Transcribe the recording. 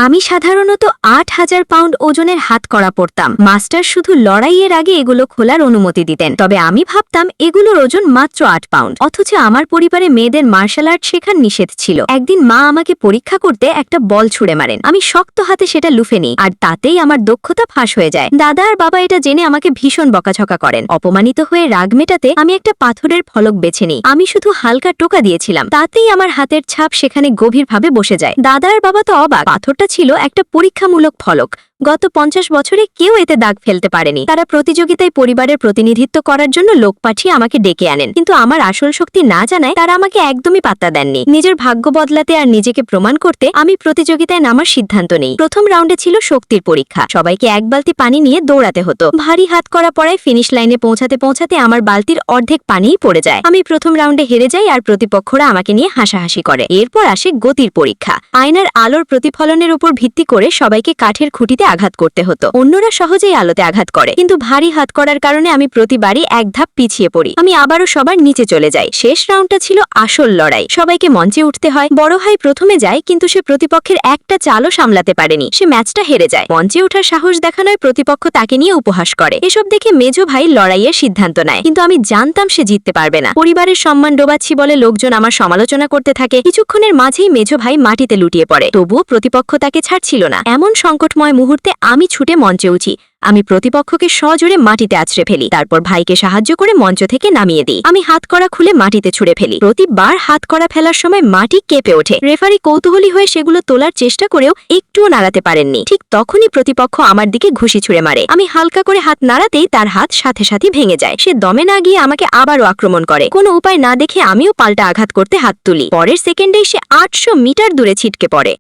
আমি সাধারণত ৮,০০০ পাউন্ড ওজনের হাতকড়া পরতাম। মাস্টার শুধু লড়াইয়ের আগে এগুলো খোলার অনুমতি দিতেন, তবে আমি ভাবতাম এগুলোর ওজন মাত্র ৮ পাউন্ড। অথচ আমার পরিবারে মেয়েদের মার্শাল আর্ট শেখার নিষেধ ছিল। একদিন মা আমাকে পরীক্ষা করতে একটা বল ছুড়ে মারেন। আমি শক্ত হাতে সেটা লুফে নিই, আর তাতেই আমার দক্ষতা ফাঁস হয়ে যায়। দাদা আর বাবা এটা জেনে আমাকে ভীষণ বকাঝকা করেন। অপমানিত হয়ে রাগ মেটাতে আমি একটা পাথরের ফলক বেছে নিই। আমি শুধু হালকা টোকা দিয়েছিলাম, তাতেই আমার হাতের ছাপ সেখানে গভীরভাবে বসে যায়। দাদা আর বাবা তো অবাক। পাথরটা ছিল একটা পরীক্ষামূলক ফলক। গত ৫০ বছরে কেউ এতে দাগ ফেলতে পারেনি। তারা প্রতিযোগিতায় পরিবারের প্রতিনিধিত্ব করার জন্য লোক পাঠিয়ে আমাকে ডেকে আনেন, কিন্তু আমার আসল শক্তি না জানায় তারা আমাকে একদমই পাত্তা দেননি। নিজের ভাগ্য বদলাতে আর নিজেকে প্রমাণ করতে আমি প্রতিযোগিতায় নামার সিদ্ধান্ত নেই। প্রথম রাউন্ডে ছিল শক্তির পরীক্ষা। সবাইকে এক বালতি পানি নিয়ে দৌড়াতে হতো। ভারী হাত করা পড়ায় ফিনিশ লাইনে পৌঁছাতে পৌঁছাতে আমার বালতির অর্ধেক পানিই পড়ে যায়। আমি প্রথম রাউন্ডে হেরে যাই, আর প্রতিপক্ষরা আমাকে নিয়ে হাসাহাসি করে। এরপর আসে গতির পরীক্ষা। আয়নার আলোর প্রতিফলনের উপর ভিত্তি করে সবাইকে কাঠের খুঁটিতে আঘাত করতে হতো। অন্যরা সহজেই আলোতে আঘাত করে, কিন্তু ভারী হাত করার কারণে আমি প্রতিবারই এক ধাপ পিছিয়ে পড়ি। আমি আবারও সবার নিচে চলে যাই। শেষ রাউন্ডটা ছিল আসল লড়াই। সবাইকে মঞ্চে উঠতে হয়। বড় ভাই প্রথমে যায়, কিন্তু সে প্রতিপক্ষের একটা চালও সামলাতে পারেনি। সে ম্যাচটা হেরে যায়। মঞ্চে ওঠার সাহস দেখানোয় প্রতিপক্ষ তাকে নিয়ে উপহাস করে। এসব দেখে মেজো ভাই লড়াইয়ের সিদ্ধান্ত নেয়, কিন্তু আমি জানতাম সে জিততে পারবে না। পরিবারের সম্মান ডোবাচ্ছি বলে লোকজন আমার সমালোচনা করতে থাকে। কিছুক্ষণের মাঝেই মেজো ভাই মাটিতে লুটিয়ে পড়ে, তবুও প্রতিপক্ষ তাকে ছাড়ছিল না। এমন সংকটময় মুহূর্তে আমি ছুটে মঞ্চে উঠি। আমি প্রতিপক্ষকে সজোরে মাটিতে আছড়ে ফেলি। তারপর ভাইকে সাহায্য করে মঞ্চ থেকে নামিয়ে দিই। আমি হাতকড়া খুলে মাটিতে ছুঁড়ে ফেলি। প্রতিবার হাতকড়া ফেলার সময় মাটি কেঁপে ওঠে। রেফারি কৌতূহলী হয়ে সেগুলো তোলার চেষ্টা করেও একটুও নাড়াতে পারেননি। ঠিক তখনই প্রতিপক্ষ আমার দিকে ঘুষি ছুঁড়ে মারে। আমি হালকা করে হাত নাড়াতেই তার হাত সাথে সাথে ভেঙে যায়। সে দমে না গিয়ে আমাকে আবারও আক্রমণ করে। কোনো উপায় না দেখে আমিও পাল্টা আঘাত করতে হাত তুলি। পরের সেকেন্ডেই সে ৮০০ মিটার দূরে ছিটকে পড়ে।